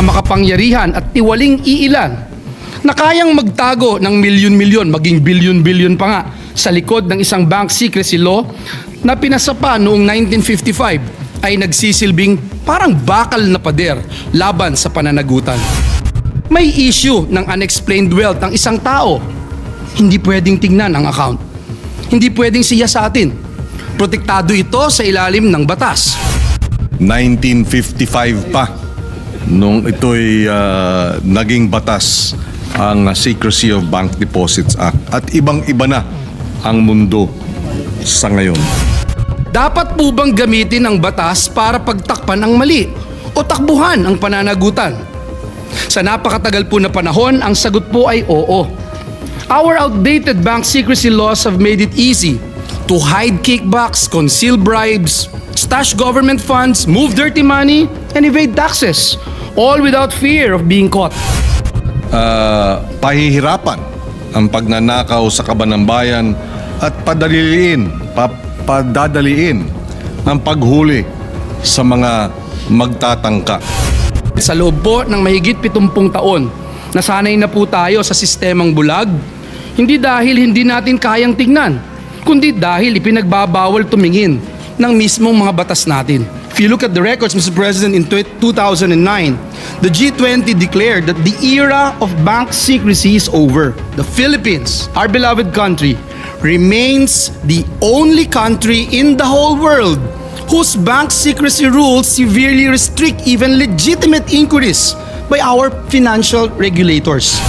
mga makapangyarihan at tiwaling iilan na kayang magtago ng milyon-milyon, maging bilyon-bilyon pa nga sa likod ng isang bank secrecy law na pinasapa noong 1955 ay nagsisilbing parang bakal na pader laban sa pananagutan. May issue ng unexplained wealth ng isang tao. Hindi pwedeng tingnan ang account. Hindi pwedeng siya sa atin. Protektado ito sa ilalim ng batas. 1955 pa nung ito'y naging batas ang Secrecy of Bank Deposits Act at ibang-iba na ang mundo sa ngayon. Dapat po bang gamitin ang batas para pagtakpan ang mali o takbuhan ang pananagutan? Sa napakatagal po na panahon, ang sagot po ay oo. Our outdated bank secrecy laws have made it easy to hide kickbacks, conceal bribes, stash government funds, move dirty money, and evade taxes, all without fear of being caught. Pahihirapan ang pagnanakaw sa kaban ng bayan at padadaliin ang paghuli sa mga magtatangka. Sa loob po ng mahigit 70 taon, nasanay na po tayo sa sistemang bulag, hindi dahil hindi natin kayang tignan, kundi dahil ipinagbabawal tumingin ng mismong mga batas natin. If you look at the records, Mr. President, in 2009, the G20 declared that the era of bank secrecy is over. The Philippines, our beloved country, remains the only country in the whole world whose bank secrecy rules severely restrict even legitimate inquiries by our financial regulators.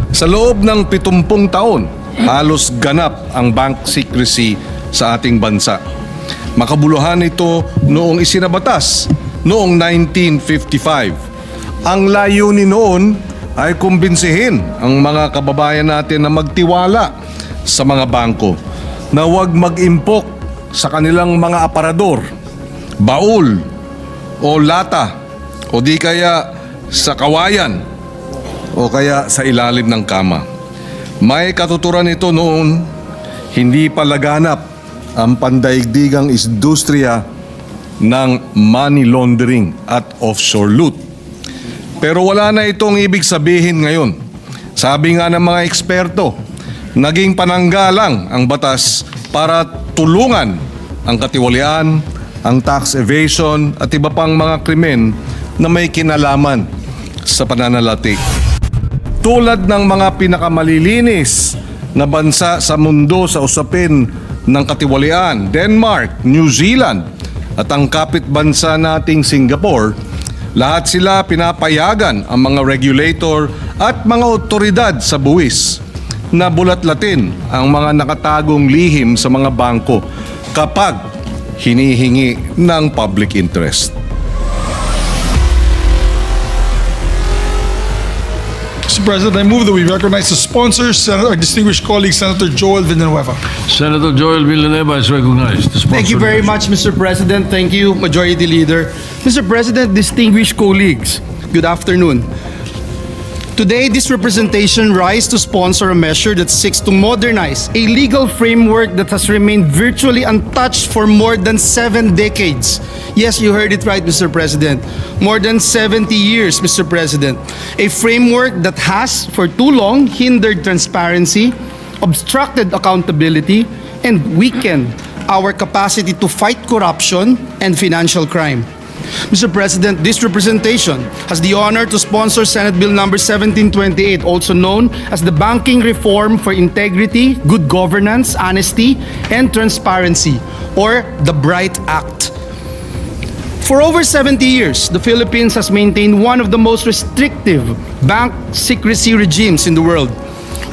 Sa loob ng 70 taon, halos ganap ang bank secrecy sa ating bansa. Makabuluhan ito noong isinabatas noong 1955. Ang layunin noon ay kumbinsihin ang mga kababayan natin na magtiwala sa mga bangko na huwag mag-impok sa kanilang mga aparador, baul o lata o di kaya sa kawayan o kaya sa ilalim ng kama. May katuturan ito noon, hindi pa laganap ang pandaigdigang industriya ng money laundering at offshore loot. Pero wala na itong ibig sabihin ngayon. Sabi nga ng mga eksperto, naging pananggalang ang batas para tulungan ang katiwalian, ang tax evasion at iba pang mga krimen na may kinalaman sa pananalatik. Tulad ng mga pinakamalilinis na bansa sa mundo sa usapin ng katiwalian, Denmark, New Zealand at ang kapit bansa nating Singapore, lahat sila pinapayagan ang mga regulator at mga otoridad sa buwis na bulatlatin ang mga nakatagong lihim sa mga bangko kapag hinihingi ng public interest. Mr. President, I move that we recognize the sponsors, our distinguished colleague, Senator Joel Villanueva. Senator Joel Villanueva is recognized. Thank you very much, Mr. President. Thank you, Majority Leader. Mr. President, distinguished colleagues, good afternoon. Today, this representation rise to sponsor a measure that seeks to modernize a legal framework that has remained virtually untouched for more than 7 decades. Yes, you heard it right, Mr. President. More than 70 years, Mr. President. A framework that has, for too long, hindered transparency, obstructed accountability, and weakened our capacity to fight corruption and financial crime. Mr. President, this representation has the honor to sponsor Senate Bill number 1728, also known as the Banking Reform for Integrity, Good Governance, Honesty, and Transparency, or the BRIGHT Act. For over 70 years, the Philippines has maintained one of the most restrictive bank secrecy regimes in the world.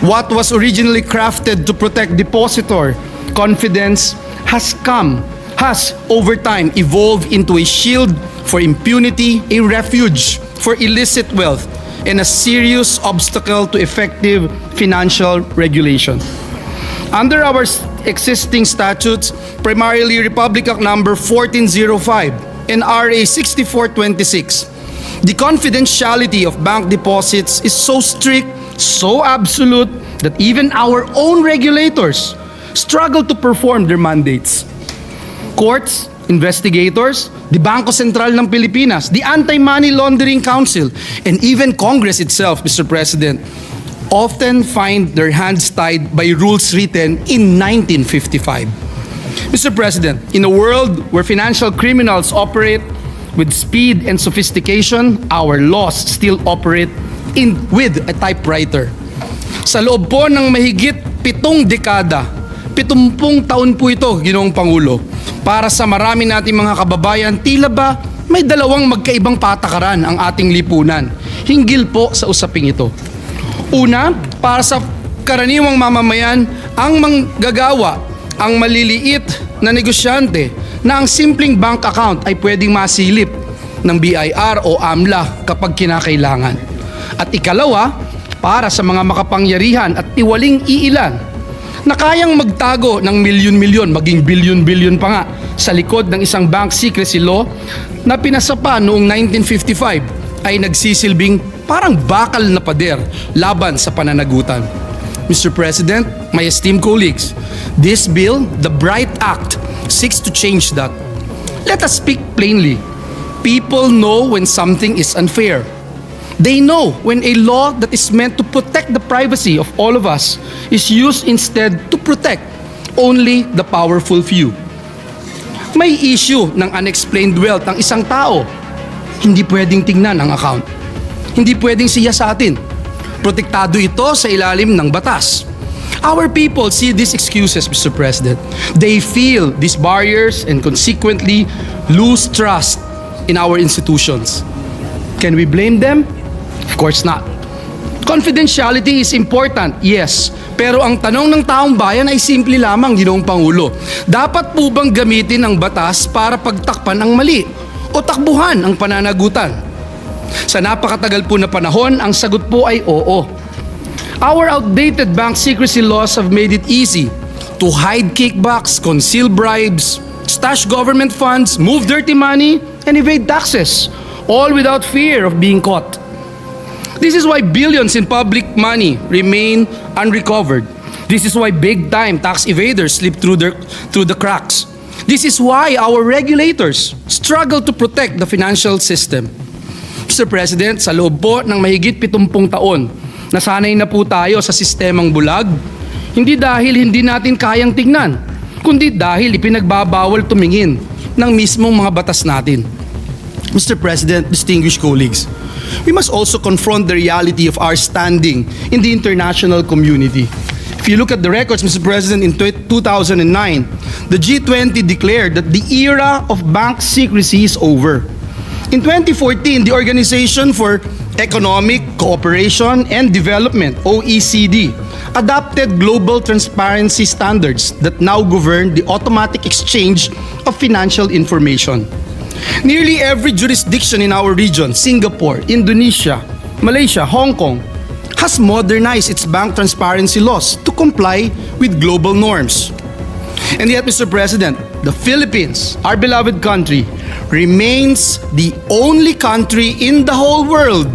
What was originally crafted to protect depositor confidence has over time evolved into a shield for impunity, a refuge for illicit wealth, and a serious obstacle to effective financial regulation. Under our existing statutes, primarily Republic Act number 1405 and RA 6426, the confidentiality of bank deposits is so strict, so absolute, that even our own regulators struggle to perform their mandates. Courts investigators, the Bangko Sentral ng Pilipinas, the Anti-Money Laundering Council, and even Congress itself, Mr. President, often find their hands tied by rules written in 1955. Mr. President, in a world where financial criminals operate with speed and sophistication, our laws still operate with a typewriter. Sa loob po ng mahigit 7 dekada, 70 taon po ito, Ginoong Pangulo, para sa marami nating mga kababayan, tila ba may dalawang magkaibang patakaran ang ating lipunan hinggil po sa usaping ito. Una, para sa karaniwang mamamayan, ang manggagawa, ang maliliit na negosyante na ang simpleng bank account ay pwedeng masilip ng BIR o AMLA kapag kinakailangan. At ikalawa, para sa mga makapangyarihan at tiwaling iilan na kayang magtago ng milyon-milyon, maging bilyon-bilyon pa nga sa likod ng isang bank secrecy law na pinasapa noong 1955 ay nagsisilbing parang bakal na pader laban sa pananagutan. Mr. President, my esteemed colleagues, this bill, the BRIGHT Act, seeks to change that. Let us speak plainly. People know when something is unfair. They know when a law that is meant to protect the privacy of all of us is used instead to protect only the powerful few. May issue ng unexplained wealth ng isang tao. Hindi pwedeng tingnan ang account. Hindi pwedeng siya sa atin. Protektado ito sa ilalim ng batas. Our people see these excuses, Mr. President. They feel these barriers and consequently lose trust in our institutions. Can we blame them? Of course not. Confidentiality is important, yes. Pero ang tanong ng taong bayan ay simple lamang, Ginoong Pangulo. Dapat po bang gamitin ang batas para pagtakpan ang mali o takbuhan ang pananagutan? Sa napakatagal po na panahon, ang sagot po ay oo. Our outdated bank secrecy laws have made it easy to hide kickbacks, conceal bribes, stash government funds, move dirty money, and evade taxes, all without fear of being caught. This is why billions in public money remain unrecovered. This is why big-time tax evaders slip through the cracks. This is why our regulators struggle to protect the financial system. Mr. President, sa loob po ng mahigit 70 taon, nasanay na po tayo sa sistemang bulag, hindi dahil hindi natin kayang tignan, kundi dahil ipinagbabawal tumingin ng mismong mga batas natin. Mr. President, distinguished colleagues, we must also confront the reality of our standing in the international community. If you look at the records, Mr. President, in 2009, the G20 declared that the era of bank secrecy is over. In 2014, the Organization for Economic Cooperation and Development, OECD, adopted global transparency standards that now govern the automatic exchange of financial information. Nearly every jurisdiction in our region, Singapore, Indonesia, Malaysia, Hong Kong, has modernized its bank transparency laws to comply with global norms. And yet, Mr. President, the Philippines, our beloved country, remains the only country in the whole world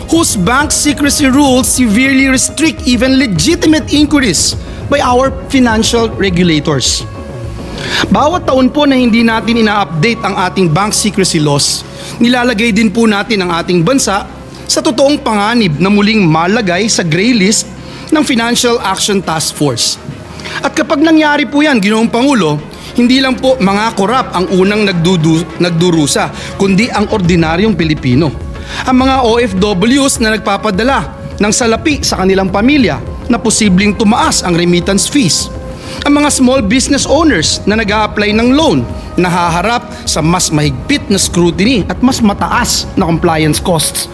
whose bank secrecy rules severely restrict even legitimate inquiries by our financial regulators. Bawat taon po na hindi natin ina-update ang ating bank secrecy laws, nilalagay din po natin ang ating bansa sa totoong panganib na muling malagay sa gray list ng Financial Action Task Force. At kapag nangyari po yan, Ginoong Pangulo, hindi lang po mga korap ang unang nagdurusa, kundi ang ordinaryong Pilipino. Ang mga OFWs na nagpapadala ng salapi sa kanilang pamilya na posibleng tumaas ang remittance fees. Ang mga small business owners na nag-a-apply ng loan nahaharap sa mas mahigpit na scrutiny at mas mataas na compliance costs.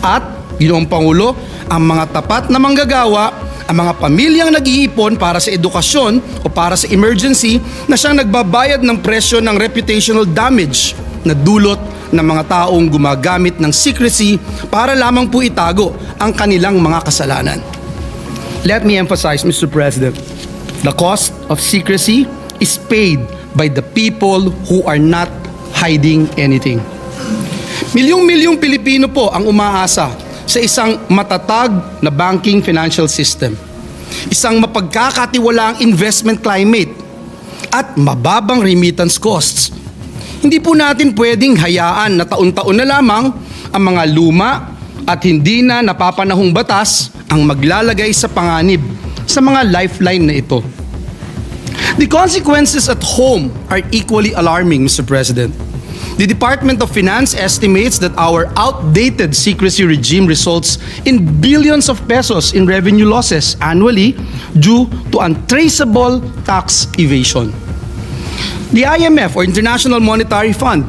At, Ginoong Pangulo, ang mga tapat na manggagawa, ang mga pamilyang nag-iipon para sa edukasyon o para sa emergency na siyang nagbabayad ng presyo ng reputational damage na dulot ng mga taong gumagamit ng secrecy para lamang po itago ang kanilang mga kasalanan. Let me emphasize, Mr. President, the cost of secrecy is paid by the people who are not hiding anything. Milyong-milyong Pilipino po ang umaasa sa isang matatag na banking financial system, isang mapagkakatiwalaang investment climate, at mababang remittance costs. Hindi po natin pwedeng hayaan na taon-taon na lamang ang mga luma at hindi na napapanahong batas ang maglalagay sa panganib sa mga lifeline na ito. The consequences at home are equally alarming, Mr. President. The Department of Finance estimates that our outdated secrecy regime results in billions of pesos in revenue losses annually due to untraceable tax evasion. The IMF, or International Monetary Fund,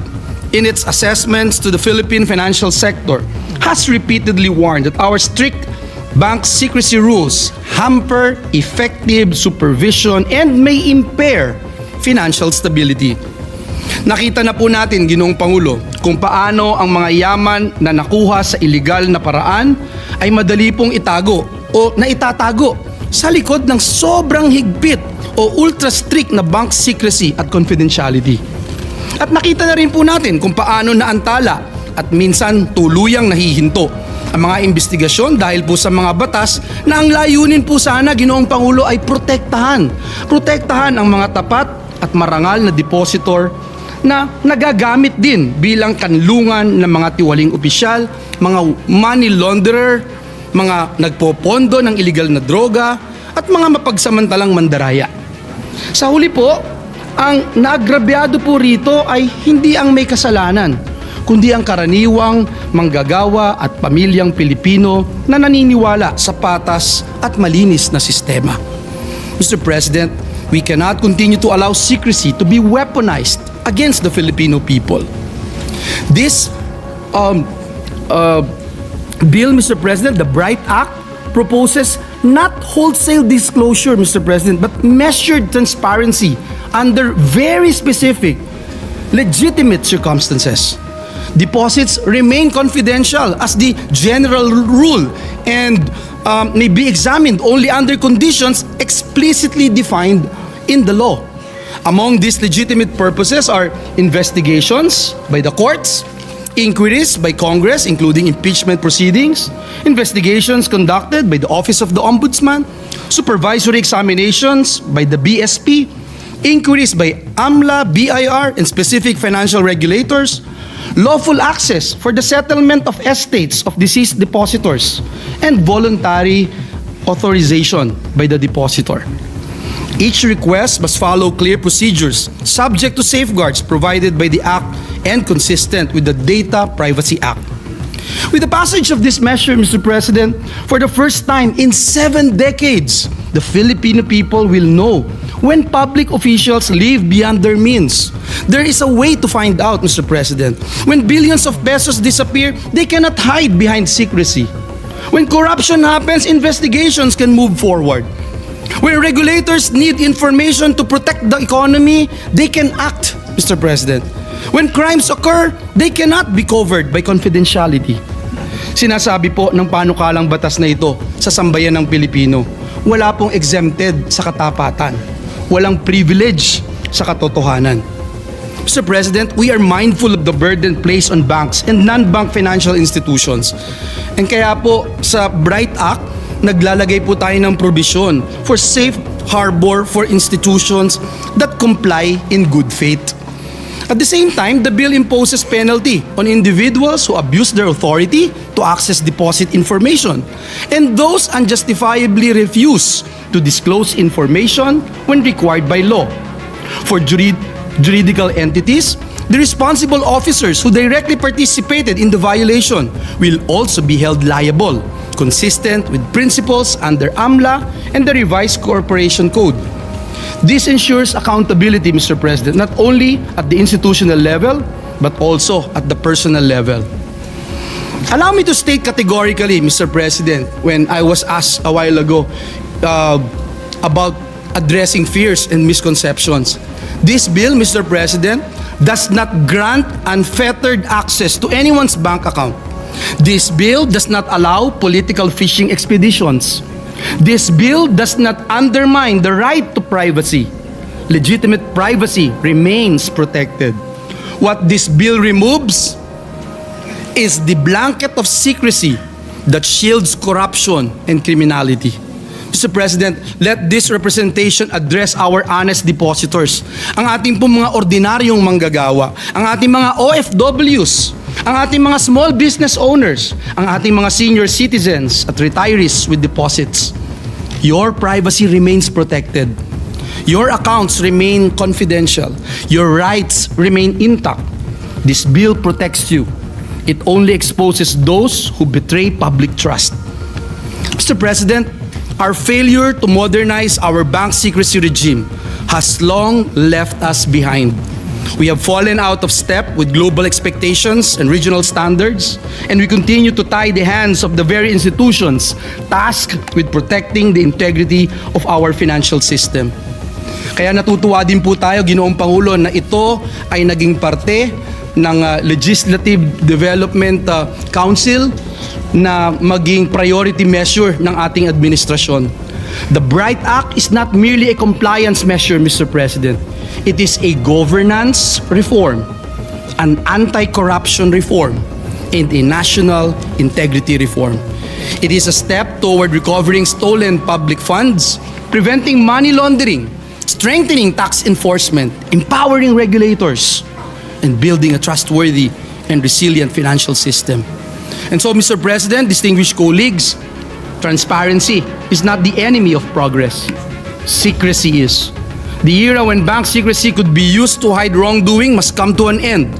in its assessments to the Philippine financial sector, has repeatedly warned that our strict bank secrecy rules hamper effective supervision and may impair financial stability. Nakita na po natin, Ginoong Pangulo, kung paano ang mga yaman na nakuha sa iligal na paraan ay madali pong itago o naitatago sa likod ng sobrang higpit o ultra-strict na bank secrecy at confidentiality. At nakita na rin po natin kung paano naantala at minsan tuluyang nahihinto ang mga investigasyon dahil po sa mga batas na ang layunin po sana, Ginoong Pangulo, ay protektahan. Protektahan ang mga tapat at marangal na depositor na nagagamit din bilang kanlungan ng mga tiwaling opisyal, mga money launderer, mga nagpopondo ng iligal na droga, at mga mapagsamantalang mandaraya. Sa huli po, ang naagrabyado po rito ay hindi ang may kasalanan, kundi ang karaniwang manggagawa at pamilyang Pilipino na naniniwala sa patas at malinis na sistema. Mr. President, we cannot continue to allow secrecy to be weaponized against the Filipino people. This bill, Mr. President, the BRIGHT Act, proposes not wholesale disclosure, Mr. President, but measured transparency under very specific, legitimate circumstances. Deposits remain confidential as the general rule and may be examined only under conditions explicitly defined in the law. Among these legitimate purposes are investigations by the courts, inquiries by Congress, including impeachment proceedings, investigations conducted by the Office of the Ombudsman, supervisory examinations by the BSP, inquiries by AMLA, BIR, and specific financial regulators, lawful access for the settlement of estates of deceased depositors, and voluntary authorization by the depositor. Each request must follow clear procedures subject to safeguards provided by the Act and consistent with the Data Privacy Act. With the passage of this measure, Mr. President, for the first time in 7 decades, the Filipino people will know when public officials live beyond their means. There is a way to find out, Mr. President. When billions of pesos disappear, they cannot hide behind secrecy. When corruption happens, investigations can move forward. When regulators need information to protect the economy, they can act, Mr. President. When crimes occur, they cannot be covered by confidentiality. Sinasabi po ng panukalang batas na ito sa sambayan ng Pilipino, wala pong exempted sa katapatan, walang privilege sa katotohanan. Mr. President, we are mindful of the burden placed on banks and non-bank financial institutions. And kaya po sa BRIGHT Act, naglalagay po tayo ng provision for safe harbor for institutions that comply in good faith. At the same time, the bill imposes penalty on individuals who abuse their authority to access deposit information and those unjustifiably refuse to disclose information when required by law. For juridical entities, the responsible officers who directly participated in the violation will also be held liable, consistent with principles under AMLA and the revised Corporation Code. This ensures accountability, Mr. President, not only at the institutional level, but also at the personal level. Allow me to state categorically, Mr. President, when I was asked a while ago about addressing fears and misconceptions. This bill, Mr. President, does not grant unfettered access to anyone's bank account. This bill does not allow political fishing expeditions. This bill does not undermine the right to privacy. Legitimate privacy remains protected. What this bill removes is the blanket of secrecy that shields corruption and criminality. Mr. President, let this representation address our honest depositors, ang ating pong mga ordinaryong manggagawa, ang ating mga OFWs, ang ating mga small business owners, ang ating mga senior citizens at retirees with deposits. Your privacy remains protected. Your accounts remain confidential. Your rights remain intact. This bill protects you. It only exposes those who betray public trust. Mr. President, our failure to modernize our bank secrecy regime has long left us behind. We have fallen out of step with global expectations and regional standards, and we continue to tie the hands of the very institutions tasked with protecting the integrity of our financial system. Kaya natutuwa din po tayo, Ginoong Pangulo, na ito ay naging parte ng Legislative Development Council na maging priority measure ng ating administrasyon. The BRIGHT Act is not merely a compliance measure, Mr. President. It is a governance reform, an anti-corruption reform, and a national integrity reform. It is a step toward recovering stolen public funds, preventing money laundering, strengthening tax enforcement, empowering regulators, and building a trustworthy and resilient financial system. And so, Mr. President, distinguished colleagues, transparency is not the enemy of progress. Secrecy is. The era when bank secrecy could be used to hide wrongdoing must come to an end.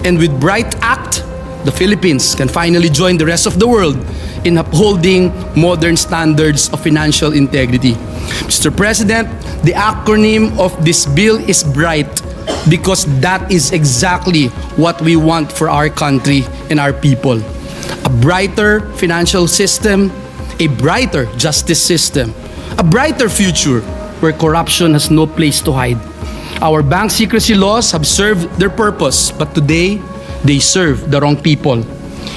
And with BRIGHT Act, the Philippines can finally join the rest of the world in upholding modern standards of financial integrity. Mr. President, the acronym of this bill is BRIGHT because that is exactly what we want for our country and our people. A brighter financial system, a brighter justice system, a brighter future where corruption has no place to hide. Our bank secrecy laws have served their purpose, but today, they serve the wrong people.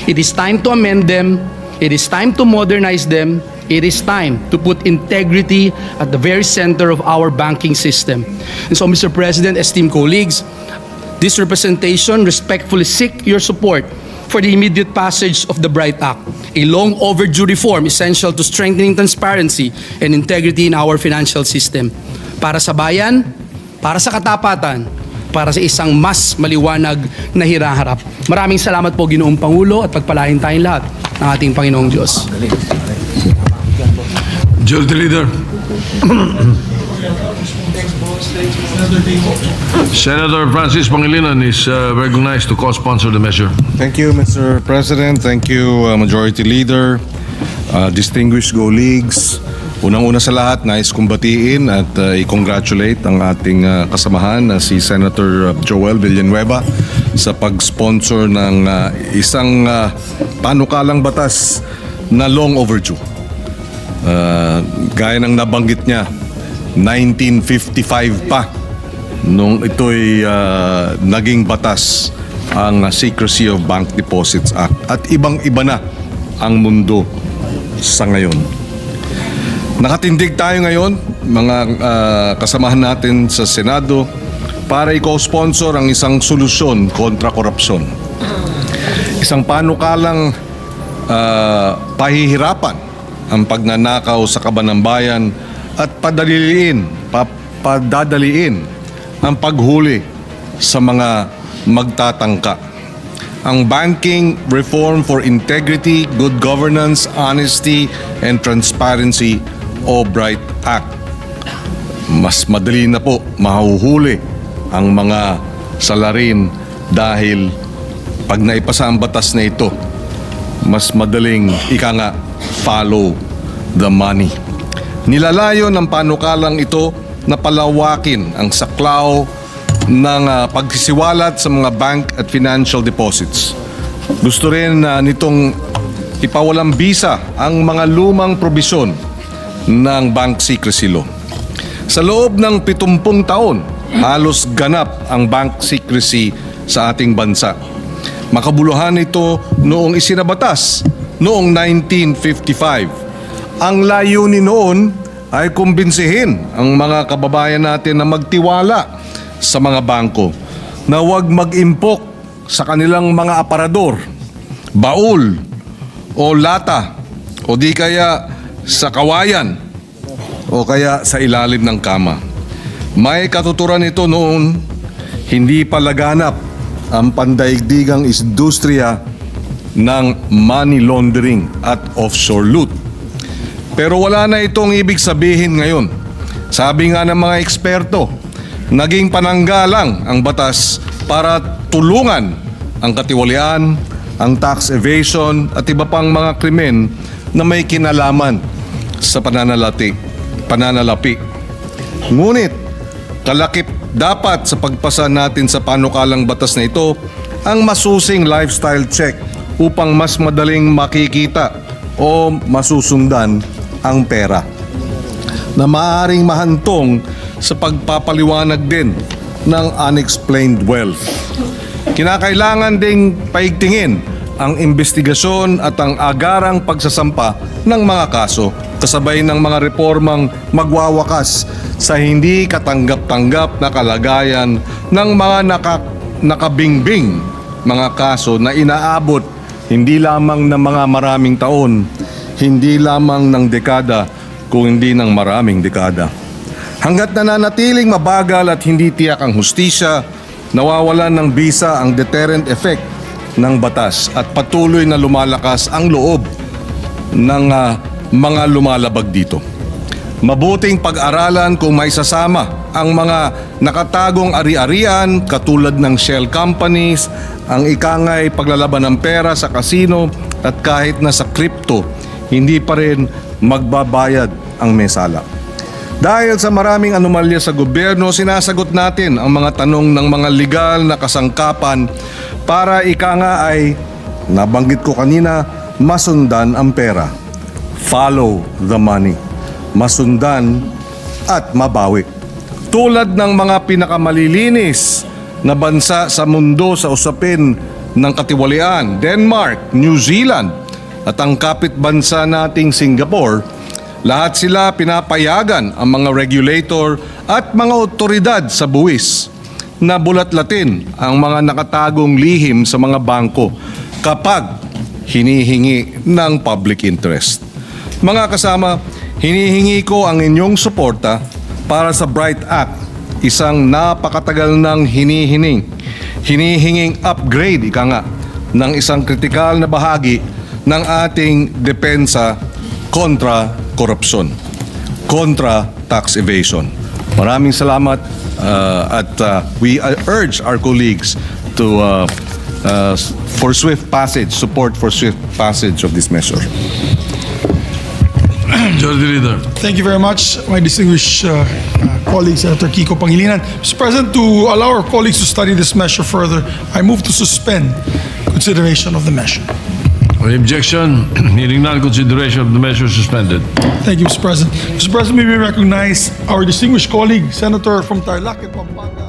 It is time to amend them. It is time to modernize them. It is time to put integrity at the very center of our banking system. And so, Mr. President, esteemed colleagues, this representation respectfully seek your support for the immediate passage of the BRIGHT Act, a long overdue reform essential to strengthening transparency and integrity in our financial system. Para sa bayan, para sa katapatan, para sa isang mas maliwanag na hinaharap. Maraming salamat po, Ginoong Pangulo, at pagpalain tayong lahat ng ating Panginoong Diyos. Majority Leader. Senator Francis Pangilinan is recognized to co-sponsor the measure. Thank you, Mr. President. Thank you, Majority Leader, distinguished colleagues. Unang-una sa lahat, nais kong batiin at i-congratulate ang ating kasamahan na si Senator Joel Villanueva sa pag-sponsor ng isang panukalang batas na long overdue. Gaya ng nabanggit niya, 1955 pa nung ito'y naging batas ang Secrecy of Bank Deposits Act at ibang-iba na ang mundo sa ngayon. Nakatindig tayo ngayon, mga kasamahan natin sa Senado, para i-co-sponsor ang isang solusyon kontra korupsyon. Isang panukalang pahihirapan ang pagnanakaw sa kaban ng bayan at padadaliin ang paghuli sa mga magtatangka. Ang Banking Reform for Integrity, Good Governance, Honesty, and Transparency o BRIGHT Act. Mas madali na po mahuhuli ang mga salarin dahil pag naipasa ang batas na ito, mas madaling follow the money. Nilalayo ng panukalang ito na palawakin ang saklaw ng pagsisiwalat sa mga bank at financial deposits. Gusto rin nitong ipawalang bisa ang mga lumang probisyon ng bank secrecy law. Sa loob ng 70 taon, halos ganap ang bank secrecy sa ating bansa. Makabuluhan ito noong isinabatas noong 1955. Ang layunin noon ay kumbinsihin ang mga kababayan natin na magtiwala sa mga bangko, na huwag mag-impok sa kanilang mga aparador, baul o lata o di kaya sa kawayan o kaya sa ilalim ng kama. May katuturan ito noon, hindi pa laganap ang pandaigdigang industriya ng money laundering at offshore loot. Pero wala na itong ibig sabihin ngayon. Sabi nga ng mga eksperto, naging pananggalang ang batas para tulungan ang katiwalian, ang tax evasion at iba pang mga krimen na may kinalaman sa pananalapi. Ngunit, kalakip dapat sa pagpasa natin sa panukalang batas na ito ang masusing lifestyle check upang mas madaling makikita o masusundan ang pera na maaaring mahantong sa pagpapaliwanag din ng unexplained wealth. Kinakailangan ding paigtingin ang investigasyon at ang agarang pagsasampa ng mga kaso kasabay ng mga reformang magwawakas sa hindi katanggap-tanggap na kalagayan ng mga nakabingbing mga kaso na inaabot hindi lamang ng mga maraming taon, hindi lamang ng dekada, kung hindi ng maraming dekada. Hanggat nananatiling mabagal at hindi tiyak ang hustisya, nawawalan ng bisa ang deterrent effect ng batas at patuloy na lumalakas ang loob ng mga lumalabag dito. Mabuting pag-aralan kung may sasama ang mga nakatagong ari-arian katulad ng shell companies, ang ikangay paglalaban ng pera sa kasino at kahit na sa crypto, hindi pa rin magbabayad ang mesala. Dahil sa maraming anomalya sa gobyerno, sinasagot natin ang mga tanong ng mga legal na kasangkapan para ika nga ay, nabanggit ko kanina, masundan ang pera. Follow the money. Masundan at mabawi. Tulad ng mga pinakamalilinis na bansa sa mundo sa usapin ng katiwalian, Denmark, New Zealand at ang kapit bansa nating Singapore, lahat sila pinapayagan ang mga regulator at mga otoridad sa buwis na bulatlatin ang mga nakatagong lihim sa mga bangko kapag hinihingi ng public interest. Mga kasama, hinihingi ko ang inyong suporta para sa Bright Act, isang napakatagal ng hinihinging upgrade ika nga ng isang kritikal na bahagi ng ating depensa kontra korupsyon, kontra tax evasion. Maraming salamat at we urge our colleagues to for swift passage, support for swift passage of this measure. Majority Leader. Thank you very much, my distinguished colleague, Senator Kiko Pangilinan. Mr. President, to allow our colleagues to study this measure further, I move to suspend consideration of the measure. On objection, hearing none, consideration of the measure suspended. Thank you, Mr. President. Mr. President, may we recognize our distinguished colleague, Senator from Tarlac and Pampanga.